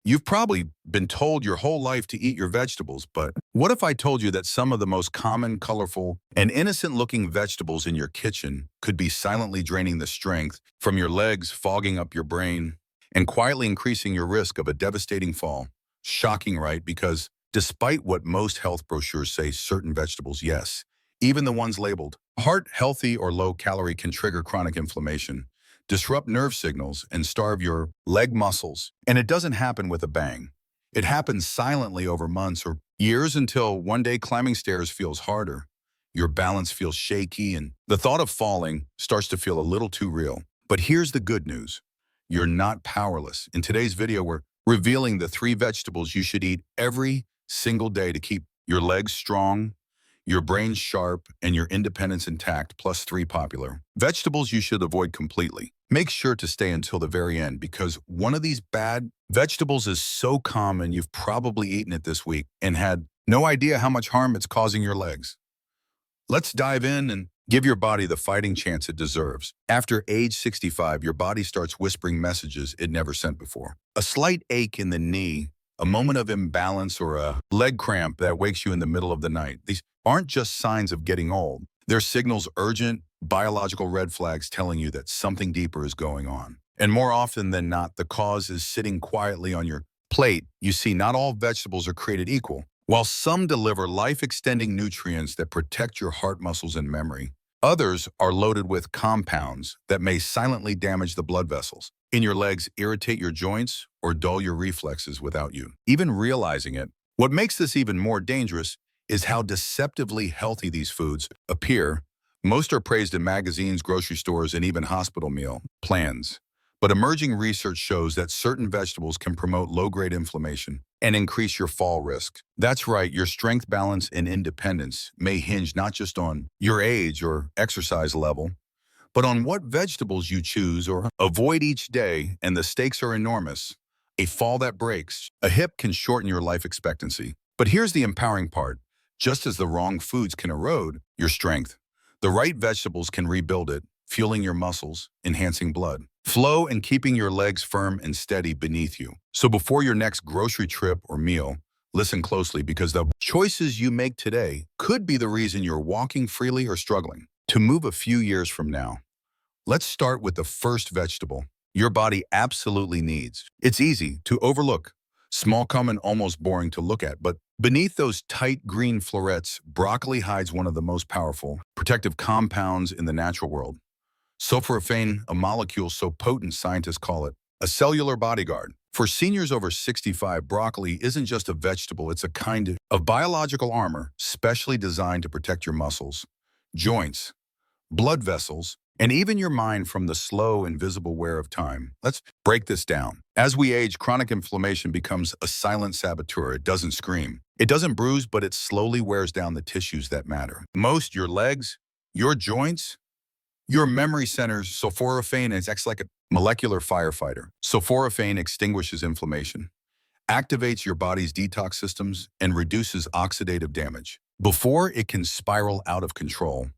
You've probably been told your whole life to eat your vegetables, but what if I told you that some of the most common, colorful, and innocent-looking vegetables in your kitchen could be silently draining the strength from your legs, fogging up your brain, and quietly increasing your risk of a devastating fall? Shocking, right? Because despite what most health brochures say, certain vegetables, yes, even the ones labeled heart healthy or low calorie, can trigger chronic inflammation, disrupt nerve signals, and starve your leg muscles. And it doesn't happen with a bang. It happens silently over months or years until one day climbing stairs feels harder, your balance feels shaky, and the thought of falling starts to feel a little too real. But here's the good news. You're not powerless. In today's video, we're revealing the 3 vegetables you should eat every single day to keep your legs strong, your brain sharp, and your independence intact, plus 3 popular vegetables you should avoid completely. Make sure to stay until the very end because one of these bad vegetables is so common you've probably eaten it this week and had no idea how much harm it's causing your legs. Let's dive in and give your body the fighting chance it deserves. After age 65, your body starts whispering messages it never sent before. A slight ache in the knee, a moment of imbalance, or a leg cramp that wakes you in the middle of the night. These aren't just signs of getting old. They're signals, urgent, biological red flags telling you that something deeper is going on. And more often than not, the cause is sitting quietly on your plate. You see, not all vegetables are created equal. While some deliver life-extending nutrients that protect your heart muscles and memory, others are loaded with compounds that may silently damage the blood vessels in your legs, irritate your joints, or dull your reflexes without you even realizing it. What makes this even more dangerous is how deceptively healthy these foods appear. Most are praised in magazines, grocery stores, and even hospital meal plans. But emerging research shows that certain vegetables can promote low-grade inflammation and increase your fall risk. That's right, your strength, balance, and independence may hinge not just on your age or exercise level, but on what vegetables you choose or avoid each day, and the stakes are enormous. A fall that breaks a hip can shorten your life expectancy. But here's the empowering part. Just as the wrong foods can erode your strength, the right vegetables can rebuild it, fueling your muscles, enhancing blood flow, and keeping your legs firm and steady beneath you. So before your next grocery trip or meal, listen closely because the choices you make today could be the reason you're walking freely or struggling to move a few years from now. Let's start with the first vegetable your body absolutely needs. It's easy to overlook, small, common, almost boring to look at, but beneath those tight green florets, broccoli hides one of the most powerful protective compounds in the natural world. Sulforaphane, a molecule so potent scientists call it a cellular bodyguard. For seniors over 65, broccoli isn't just a vegetable, it's a kind of biological armor specially designed to protect your muscles, joints, blood vessels, and even your mind from the slow, invisible wear of time. Let's break this down. As we age, chronic inflammation becomes a silent saboteur. It doesn't scream. It doesn't bruise, but it slowly wears down the tissues that matter. Most, your legs, your joints, your memory centers. Sulforaphane acts like a molecular firefighter. Sulforaphane extinguishes inflammation, activates your body's detox systems, and reduces oxidative damage before it can spiral out of control.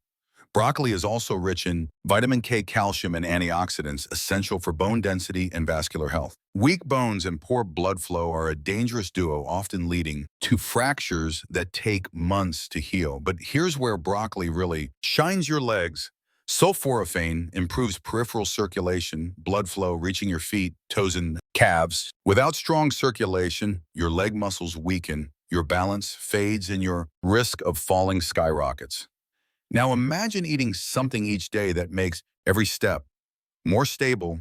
Broccoli is also rich in vitamin K, calcium, and antioxidants essential for bone density and vascular health. Weak bones and poor blood flow are a dangerous duo, often leading to fractures that take months to heal. But here's where broccoli really shines your legs. Sulforaphane improves peripheral circulation, blood flow reaching your feet, toes, and calves. Without strong circulation, your leg muscles weaken, your balance fades, and your risk of falling skyrockets. Now imagine eating something each day that makes every step more stable,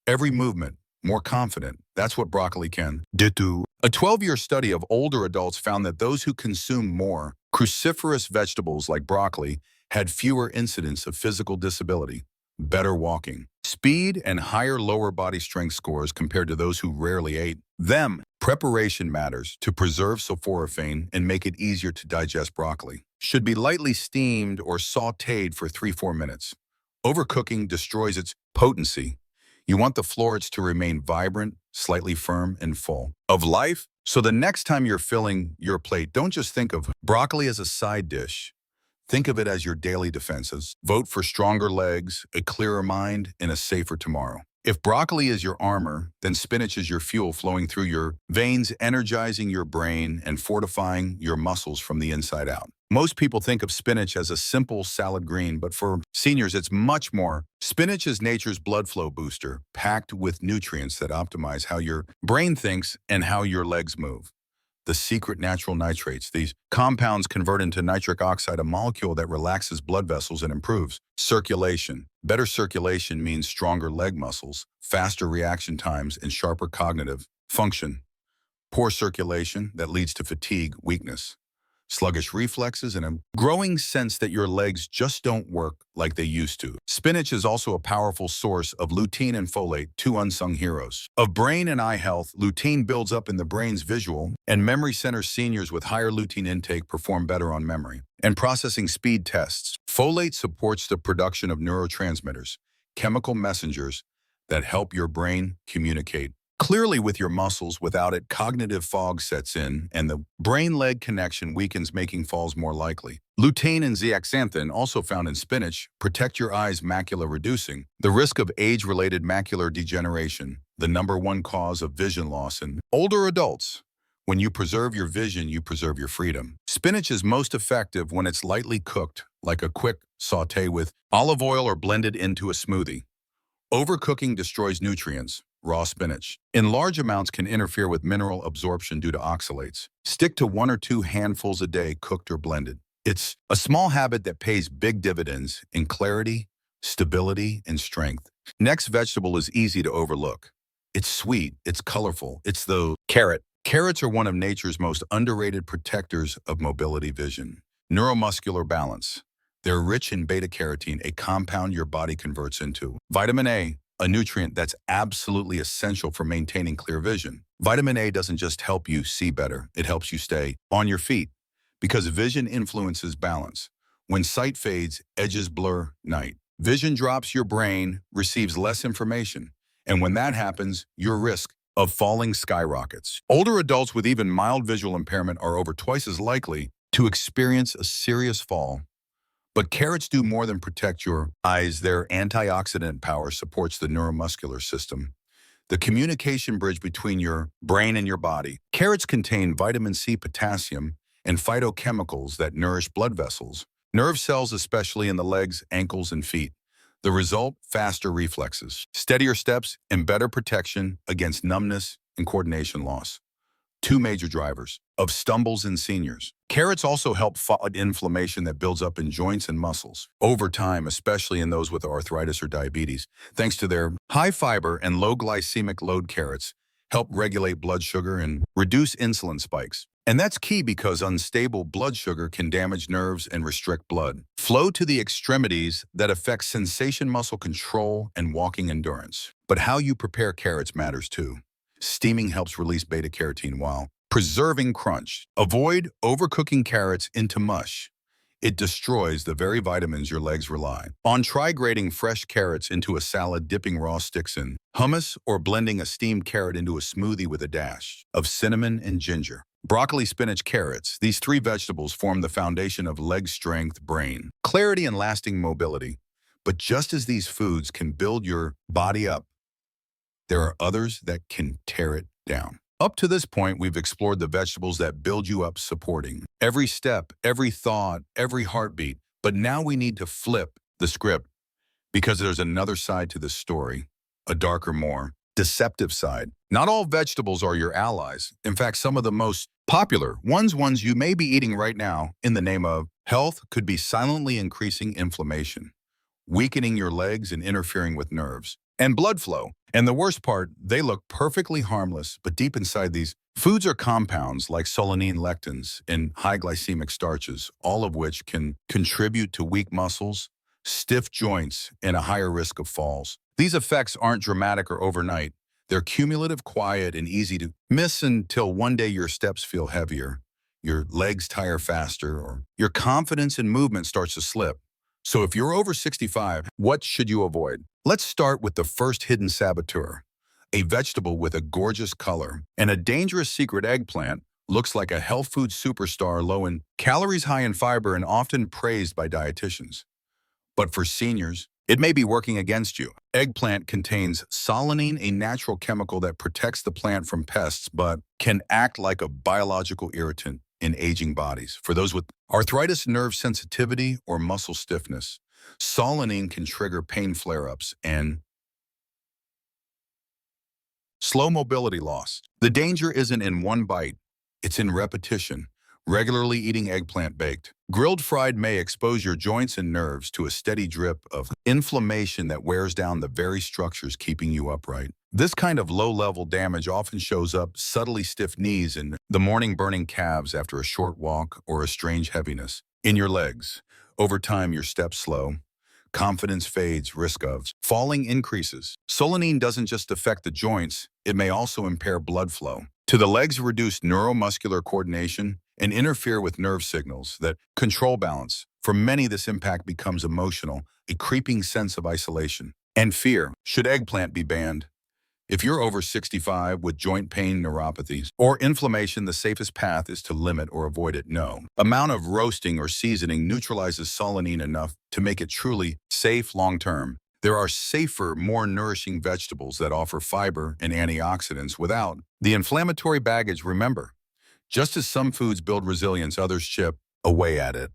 every movement more confident. That's what broccoli can do. A 12-year study of older adults found that those who consume more cruciferous vegetables like broccoli had fewer incidents of physical disability, better walking, speed, and higher lower body strength scores compared to those who rarely ate them. Preparation matters. To preserve sulforaphane and make it easier to digest, broccoli should be lightly steamed or sautéed for 3-4 minutes. Overcooking destroys its potency. You want the florets to remain vibrant, slightly firm, and full of life. So the next time you're filling your plate, don't just think of broccoli as a side dish. Think of it as your daily defenses. Vote for stronger legs, a clearer mind, and a safer tomorrow. If broccoli is your armor, then spinach is your fuel flowing through your veins, energizing your brain and fortifying your muscles from the inside out. Most people think of spinach as a simple salad green, but for seniors, it's much more. Spinach is nature's blood flow booster, packed with nutrients that optimize how your brain thinks and how your legs move. The secret natural nitrates. These compounds convert into nitric oxide, a molecule that relaxes blood vessels and improves circulation. Better circulation means stronger leg muscles, faster reaction times, and sharper cognitive function. Poor circulation that leads to fatigue, weakness, sluggish reflexes, and a growing sense that your legs just don't work like they used to. Spinach is also a powerful source of lutein and folate, two unsung heroes. Of brain and eye health, lutein builds up in the brain's visual and memory center. Seniors with higher lutein intake perform better on memory and processing speed tests. Folate supports the production of neurotransmitters, chemical messengers that help your brain communicate clearly with your muscles. Without it, cognitive fog sets in and the brain-leg connection weakens, making falls more likely. Lutein and zeaxanthin, also found in spinach, protect your eyes, macula reducing the risk of age-related macular degeneration, the #1 cause of vision loss in older adults. When you preserve your vision, you preserve your freedom. Spinach is most effective when it's lightly cooked, like a quick sauté with olive oil or blended into a smoothie. Overcooking destroys nutrients. Raw spinach in large amounts can interfere with mineral absorption due to oxalates. Stick to 1 or 2 handfuls a day, cooked or blended. It's a small habit that pays big dividends in clarity, stability, and strength. Next vegetable is easy to overlook. It's sweet, it's colorful, it's the carrot. Carrots are one of nature's most underrated protectors of mobility vision. Neuromuscular balance. They're rich in beta-carotene, a compound your body converts into vitamin A, a nutrient that's absolutely essential for maintaining clear vision. Vitamin A doesn't just help you see better, it helps you stay on your feet because vision influences balance. When sight fades, edges blur, night vision drops, your brain receives less information. And when that happens, your risk of falling skyrockets. Older adults with even mild visual impairment are over twice as likely to experience a serious fall. But carrots do more than protect your eyes. Their antioxidant power supports the neuromuscular system, the communication bridge between your brain and your body. Carrots contain vitamin C, potassium, and phytochemicals that nourish blood vessels, nerve cells, especially in the legs, ankles, and feet. The result, faster reflexes, steadier steps, and better protection against numbness and coordination loss. Two major drivers of stumbles in seniors. Carrots also help fight inflammation that builds up in joints and muscles over time, especially in those with arthritis or diabetes. Thanks to their high fiber and low glycemic load, carrots help regulate blood sugar and reduce insulin spikes. And that's key because unstable blood sugar can damage nerves and restrict blood flow to the extremities that affects sensation, muscle control, and walking endurance. But how you prepare carrots matters too. Steaming helps release beta-carotene while preserving crunch. Avoid overcooking carrots into mush. It destroys the very vitamins your legs rely on. Try grating fresh carrots into a salad, dipping raw sticks in hummus, or blending a steamed carrot into a smoothie with a dash of cinnamon and ginger. Broccoli, spinach, carrots. These 3 vegetables form the foundation of leg strength, brain clarity, and lasting mobility. But just as these foods can build your body up, there are others that can tear it down. Up to this point, we've explored the vegetables that build you up, supporting every step, every thought, every heartbeat. But now we need to flip the script because there's another side to this story, a darker, more deceptive side. Not all vegetables are your allies. In fact, some of the most popular ones you may be eating right now in the name of health could be silently increasing inflammation, weakening your legs, and interfering with nerves and blood flow. And the worst part, they look perfectly harmless, but deep inside these foods are compounds like solanine, lectins, and high glycemic starches, all of which can contribute to weak muscles, stiff joints, and a higher risk of falls. These effects aren't dramatic or overnight. They're cumulative, quiet, and easy to miss until one day your steps feel heavier, your legs tire faster, or your confidence in movement starts to slip. So if you're over 65, what should you avoid? Let's start with the first hidden saboteur. A vegetable with a gorgeous color and a dangerous secret eggplant looks like a health food superstar, low in calories, high in fiber, and often praised by dietitians. But for seniors, It may be working against you. Eggplant contains solanine, a natural chemical that protects the plant from pests, but can act like a biological irritant in aging bodies. For those with arthritis, nerve sensitivity, or muscle stiffness, solanine can trigger pain flare-ups and slow mobility loss. The danger isn't in one bite, it's in repetition. Regularly eating eggplant baked. Grilled fried may expose your joints and nerves to a steady drip of inflammation that wears down the very structures keeping you upright. This kind of low-level damage often shows up subtly stiff knees and the morning burning calves after a short walk or a strange heaviness in your legs. Over time, your steps slow. Confidence fades, risk of falling increases. Solanine doesn't just affect the joints, it may also impair blood flow. To the legs, reduce neuromuscular coordination and interfere with nerve signals that control balance. For many, this impact becomes emotional, a creeping sense of isolation and fear. Should eggplant be banned? If you're over 65 with joint pain, neuropathies, or inflammation, the safest path is to limit or avoid it. No amount of roasting or seasoning neutralizes solanine enough to make it truly safe long-term. There are safer, more nourishing vegetables that offer fiber and antioxidants without the inflammatory baggage. Remember, just as some foods build resilience, others chip away at it.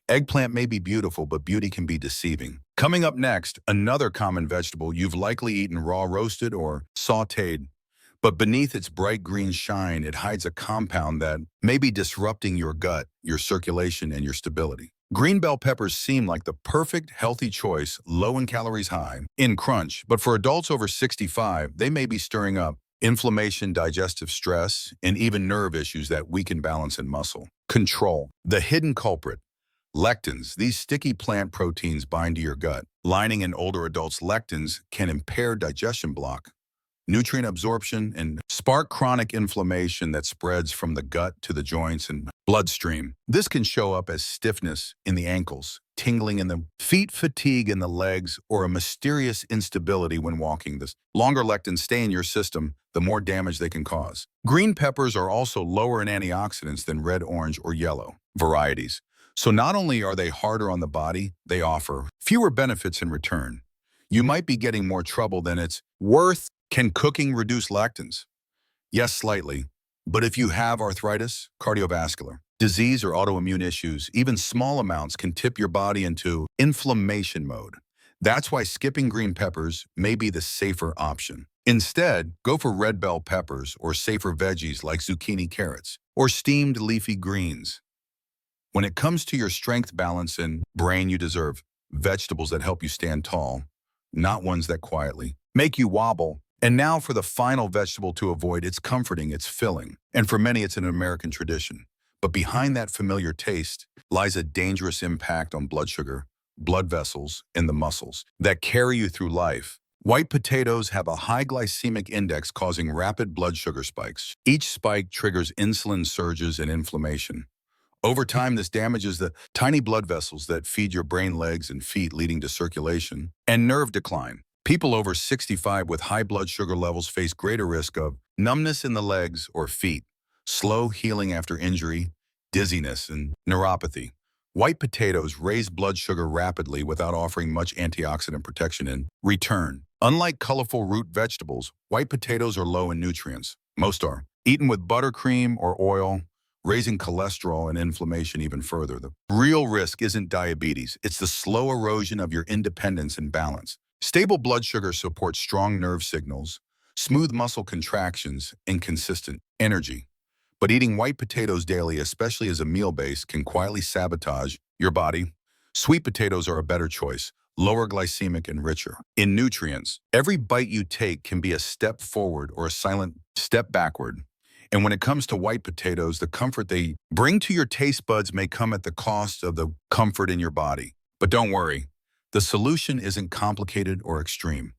Eggplant may be beautiful, but beauty can be deceiving. Coming up next, another common vegetable you've likely eaten raw, roasted, or sautéed. But beneath its bright green shine, it hides a compound that may be disrupting your gut, your circulation, and your stability. Green bell peppers seem like the perfect healthy choice, low in calories, high in crunch. But for adults over 65, they may be stirring up inflammation, digestive stress, and even nerve issues that weaken balance and muscle control. The hidden culprit. Lectins, these sticky plant proteins bind to your gut lining in older adults. Lectins can impair digestion, block nutrient absorption, and spark chronic inflammation that spreads from the gut to the joints and bloodstream. This can show up as stiffness in the ankles, tingling in the feet, fatigue in the legs, or a mysterious instability when walking. The longer lectins stay in your system, the more damage they can cause. Green peppers are also lower in antioxidants than red, orange, or yellow varieties. So not only are they harder on the body, they offer fewer benefits in return. You might be getting more trouble than it's worth. Can cooking reduce lectins? Yes, slightly. But if you have arthritis, cardiovascular disease, or autoimmune issues, even small amounts can tip your body into inflammation mode. That's why skipping green peppers may be the safer option. Instead, go for red bell peppers or safer veggies like zucchini, carrots, or steamed leafy greens. When it comes to your strength, balance, and brain, you deserve vegetables that help you stand tall, not ones that quietly make you wobble. And now for the final vegetable to avoid. It's comforting, it's filling, and for many it's an American tradition. But behind that familiar taste lies a dangerous impact on blood sugar, blood vessels, and the muscles that carry you through life. White potatoes have a high glycemic index, causing rapid blood sugar spikes. Each spike triggers insulin surges and inflammation. Over time, this damages the tiny blood vessels that feed your brain, legs, and feet, leading to circulation and nerve decline. People over 65 with high blood sugar levels face greater risk of numbness in the legs or feet, slow healing after injury, dizziness, and neuropathy. White potatoes raise blood sugar rapidly without offering much antioxidant protection in return. Unlike colorful root vegetables, white potatoes are low in nutrients. Most are. Eaten with buttercream or oil, raising cholesterol and inflammation even further. The real risk isn't diabetes, it's the slow erosion of your independence and balance. Stable blood sugar supports strong nerve signals, smooth muscle contractions, and consistent energy. But eating white potatoes daily, especially as a meal base, can quietly sabotage your body. Sweet potatoes are a better choice, lower glycemic and richer in nutrients. Every bite you take can be a step forward or a silent step backward. And when it comes to white potatoes, the comfort they bring to your taste buds may come at the cost of the comfort in your body. But don't worry, the solution isn't complicated or extreme.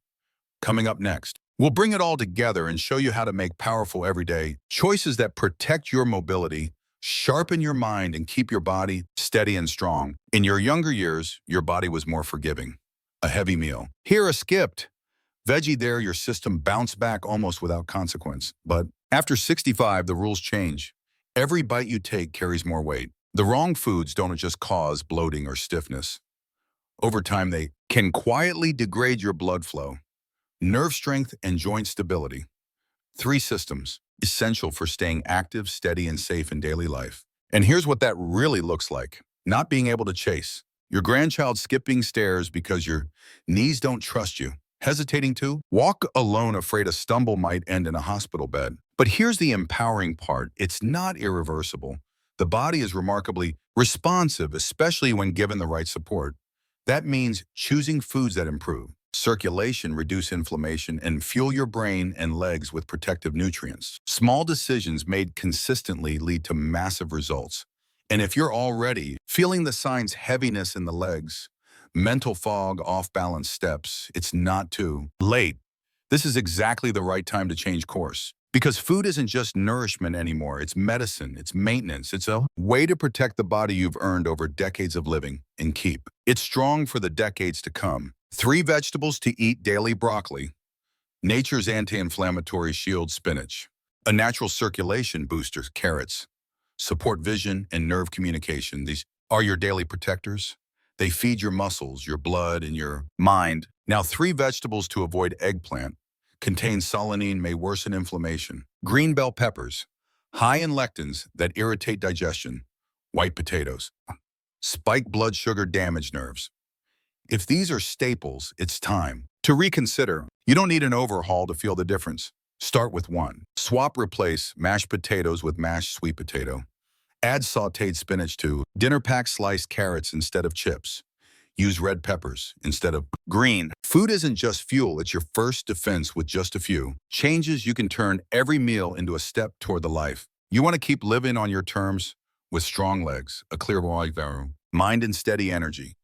Coming up next, we'll bring it all together and show you how to make powerful everyday choices that protect your mobility, sharpen your mind, and keep your body steady and strong. In your younger years, your body was more forgiving. A heavy meal. Here, a skipped veggie. There, your system bounced back almost without consequence. But after 65, the rules change. Every bite you take carries more weight. The wrong foods don't just cause bloating or stiffness. Over time, they can quietly degrade your blood flow, nerve strength, and joint stability. Three systems, essential for staying active, steady, and safe in daily life. And here's what that really looks like. Not being able to chase. Your grandchild skipping stairs because your knees don't trust you. Hesitating to walk alone, afraid a stumble might end in a hospital bed. But here's the empowering part. It's not irreversible. The body is remarkably responsive, especially when given the right support. That means choosing foods that improve circulation, reduce inflammation, and fuel your brain and legs with protective nutrients. Small decisions made consistently lead to massive results. And if you're already feeling the signs, heaviness in the legs, mental fog, off-balance steps, it's not too late. This is exactly the right time to change course. Because food isn't just nourishment anymore, it's medicine, it's maintenance, it's a way to protect the body you've earned over decades of living and keep. It's strong for the decades to come. Three vegetables to eat daily: broccoli, nature's anti-inflammatory shield; spinach, a natural circulation booster; carrots, support vision and nerve communication. These are your daily protectors. They feed your muscles, your blood, and your mind. Now, three vegetables to avoid: eggplant, contains solanine, may worsen inflammation; green bell peppers, high in lectins that irritate digestion; white potatoes, spike blood sugar, damage nerves. If these are staples, it's time to reconsider. You don't need an overhaul to feel the difference. Start with one. Swap, replace mashed potatoes with mashed sweet potato. Add sautéed spinach to dinner. Pack sliced carrots instead of chips. Use red peppers instead of green. Food isn't just fuel, it's your first defense. With just a few changes, you can turn every meal into a step toward the life you want to keep living on your terms, with strong legs, a clear mind, and steady energy.